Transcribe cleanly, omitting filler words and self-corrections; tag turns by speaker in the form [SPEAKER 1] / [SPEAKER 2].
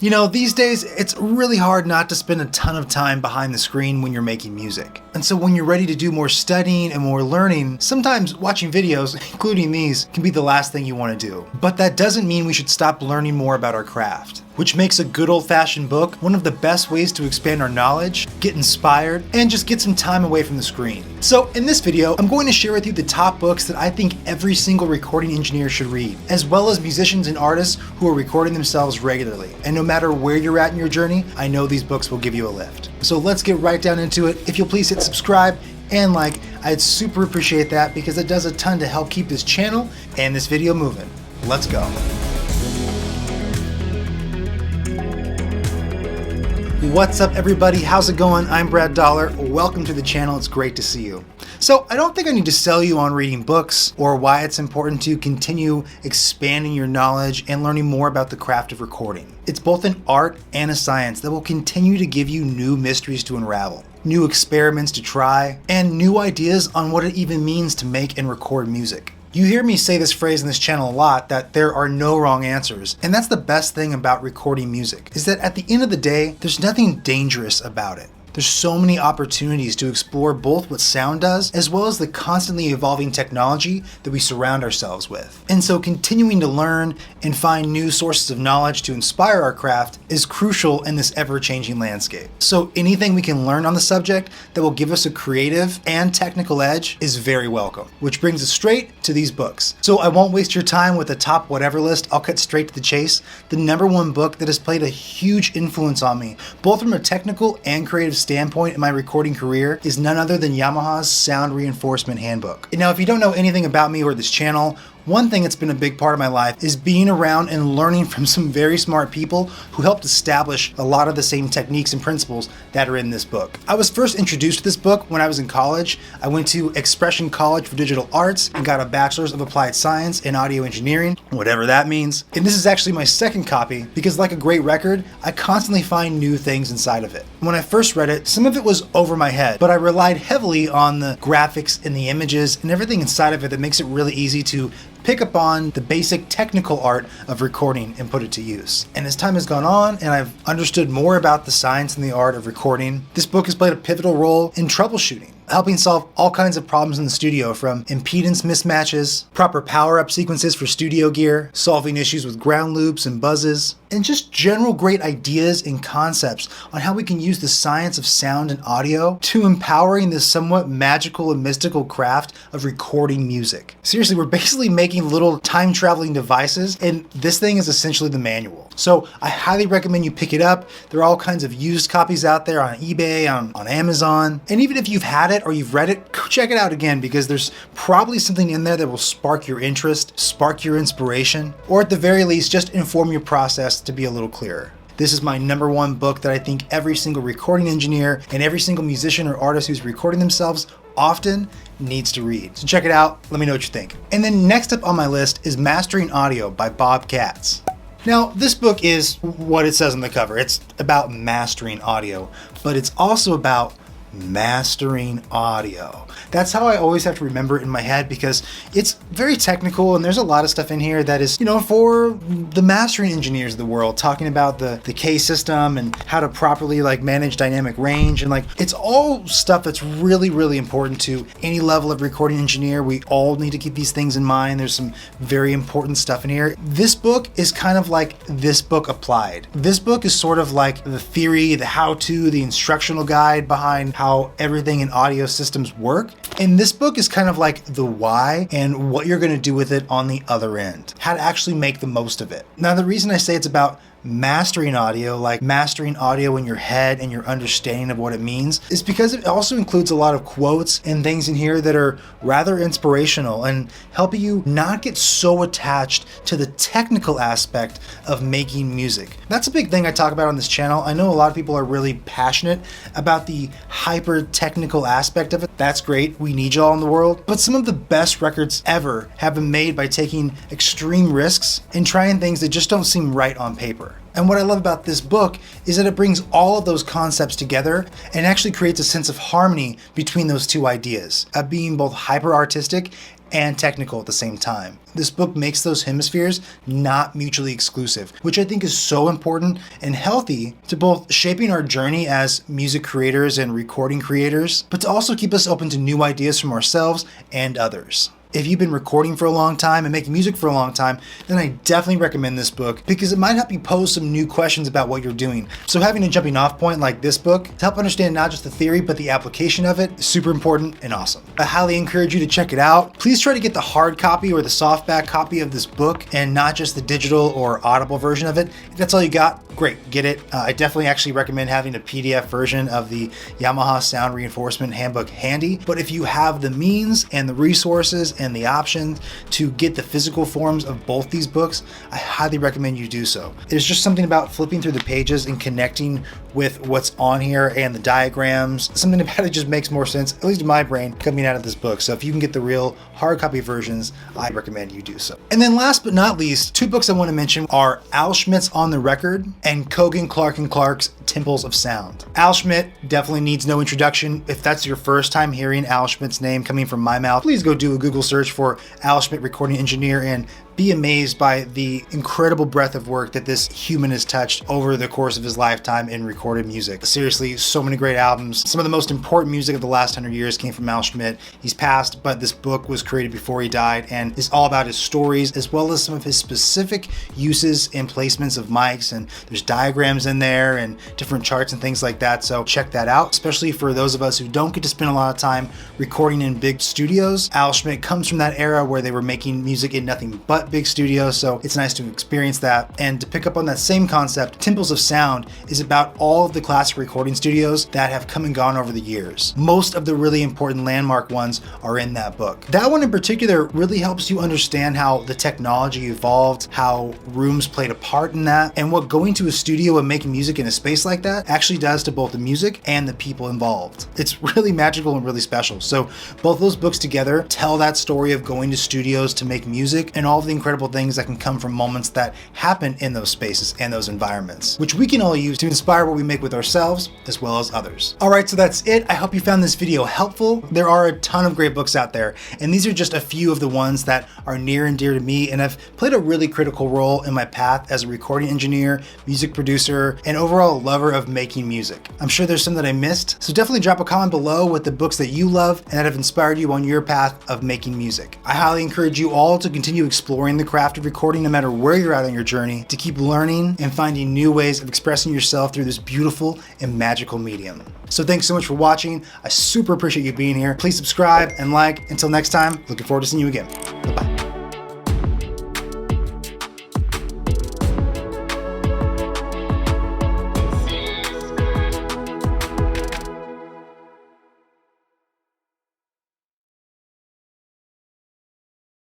[SPEAKER 1] You know, these days, it's really hard not to spend a ton of time behind the screen when you're making music. And so when you're ready to do more studying and more learning, sometimes watching videos, including these, can be the last thing you want to do. But that doesn't mean we should stop learning more about our craft, which makes a good old-fashioned book one of the best ways to expand our knowledge, get inspired, and just get some time away from the screen. So in this video, I'm going to share with you the top books that I think every single recording engineer should read, as well as musicians and artists who are recording themselves regularly. And no matter where you're at in your journey, I know these books will give you a lift. So let's get right down into it. If you'll please hit subscribe and like, I'd super appreciate that because it does a ton to help keep this channel and this video moving. Let's go. What's up everybody, how's it going? I'm Brad Dollar, welcome to the channel, it's great to see you. So I don't think I need to sell you on reading books or why it's important to continue expanding your knowledge and learning more about the craft of recording. It's both an art and a science that will continue to give you new mysteries to unravel, new experiments to try, and new ideas on what it even means to make and record music. You hear me say this phrase in this channel a lot, that there are no wrong answers. And that's the best thing about recording music, is that at the end of the day, there's nothing dangerous about it. There's so many opportunities to explore both what sound does, as well as the constantly evolving technology that we surround ourselves with. And so continuing to learn and find new sources of knowledge to inspire our craft is crucial in this ever-changing landscape. So anything we can learn on the subject that will give us a creative and technical edge is very welcome. Which brings us straight to these books. So I won't waste your time with the top whatever list, I'll cut straight to the chase. The #1 book that has played a huge influence on me, both from a technical and creative standpoint in my recording career, is none other than Yamaha's Sound Reinforcement Handbook. And now if you don't know anything about me or this channel, one thing that's been a big part of my life is being around and learning from some very smart people who helped establish a lot of the same techniques and principles that are in this book. I was first introduced to this book when I was in college. I went to Expression College for Digital Arts and got a Bachelor's of Applied Science in Audio Engineering, whatever that means. And this is actually my second copy because, like a great record, I constantly find new things inside of it. When I first read it, some of it was over my head, but I relied heavily on the graphics and the images and everything inside of it that makes it really easy to pick up on the basic technical art of recording and put it to use. And as time has gone on and I've understood more about the science and the art of recording, this book has played a pivotal role in troubleshooting, helping solve all kinds of problems in the studio, from impedance mismatches, proper power-up sequences for studio gear, solving issues with ground loops and buzzes, and just general great ideas and concepts on how we can use the science of sound and audio to empowering this somewhat magical and mystical craft of recording music. Seriously, we're basically making little time-traveling devices, and this thing is essentially the manual. So I highly recommend you pick it up. There are all kinds of used copies out there on eBay, on Amazon, and even if you've had it or you've read it, go check it out again because there's probably something in there that will spark your interest, spark your inspiration, or at the very least, just inform your process to be a little clearer. This is my #1 book that I think every single recording engineer and every single musician or artist who's recording themselves often needs to read. So check it out, let me know what you think. And then next up on my list is Mastering Audio by Bob Katz. Now, this book is what it says on the cover. It's about mastering audio, but it's also about mastering audio. That's how I always have to remember it in my head because it's very technical and there's a lot of stuff in here that is, for the mastering engineers of the world, talking about the K system and how to properly manage dynamic range, and it's all stuff that's really, really important to any level of recording engineer. We all need to keep these things in mind. There's some very important stuff in here. This book is kind of like this book applied. This book is sort of like the theory, the how-to, the instructional guide behind how everything in audio systems work. And this book is kind of like the why and what you're going to do with it on the other end, how to actually make the most of it. Now, the reason I say it's about mastering audio, like mastering audio in your head and your understanding of what it means, is because it also includes a lot of quotes and things in here that are rather inspirational and helping you not get so attached to the technical aspect of making music. That's a big thing I talk about on this channel. I know a lot of people are really passionate about the hyper technical aspect of it. That's great, we need y'all in the world, but some of the best records ever have been made by taking extreme risks and trying things that just don't seem right on paper. And what I love about this book is that it brings all of those concepts together and actually creates a sense of harmony between those two ideas of being both hyper artistic and technical at the same time. This book makes those hemispheres not mutually exclusive, which I think is so important and healthy to both shaping our journey as music creators and recording creators, but to also keep us open to new ideas from ourselves and others. If you've been recording for a long time and making music for a long time, then I definitely recommend this book because it might help you pose some new questions about what you're doing. So having a jumping off point like this book to help understand not just the theory, but the application of it is super important and awesome. I highly encourage you to check it out. Please try to get the hard copy or the softback copy of this book and not just the digital or Audible version of it. If that's all you got, great, get it. I definitely actually recommend having a PDF version of the Yamaha Sound Reinforcement Handbook handy. But if you have the means and the resources and the options to get the physical forms of both these books, I highly recommend you do so. There's just something about flipping through the pages and connecting with what's on here and the diagrams. Something about it just makes more sense, at least in my brain, coming out of this book. So if you can get the real hard copy versions, I recommend you do so. And then last but not least, two books I want to mention are Al Schmidt's On the Record and Kogan Clark & Clark's Temples of Sound. Al Schmidt definitely needs no introduction. If that's your first time hearing Al Schmidt's name coming from my mouth, please go do a Google search for Al Schmidt recording engineer and be amazed by the incredible breadth of work that this human has touched over the course of his lifetime in recorded music. Seriously, so many great albums. Some of the most important music of the last 100 years came from Al Schmidt. He's passed, but this book was created before he died and is all about his stories as well as some of his specific uses and placements of mics, and there's diagrams in there and different charts and things like that. So check that out, especially for those of us who don't get to spend a lot of time recording in big studios. Al Schmidt comes from that era where they were making music in nothing but big studios, so it's nice to experience that. And to pick up on that same concept, Temples of Sound is about all of the classic recording studios that have come and gone over the years. Most of the really important landmark ones are in that book. That one in particular really helps you understand how the technology evolved, how rooms played a part in that, and what going to a studio and making music in a space like that actually does to both the music and the people involved. It's really magical and really special. So both those books together tell that story of going to studios to make music and all of the incredible things that can come from moments that happen in those spaces and those environments, which we can all use to inspire what we make with ourselves as well as others. All right, so that's it. I hope you found this video helpful. There are a ton of great books out there, and these are just a few of the ones that are near and dear to me and have played a really critical role in my path as a recording engineer, music producer, and overall lover of making music. I'm sure there's some that I missed, so definitely drop a comment below with the books that you love and that have inspired you on your path of making music. I highly encourage you all to continue exploring the craft of recording no matter where you're at on your journey, to keep learning and finding new ways of expressing yourself through this beautiful and magical medium. So thanks so much for watching. I super appreciate you being here. Please subscribe and like. Until next time, looking forward to seeing you again. Bye-bye.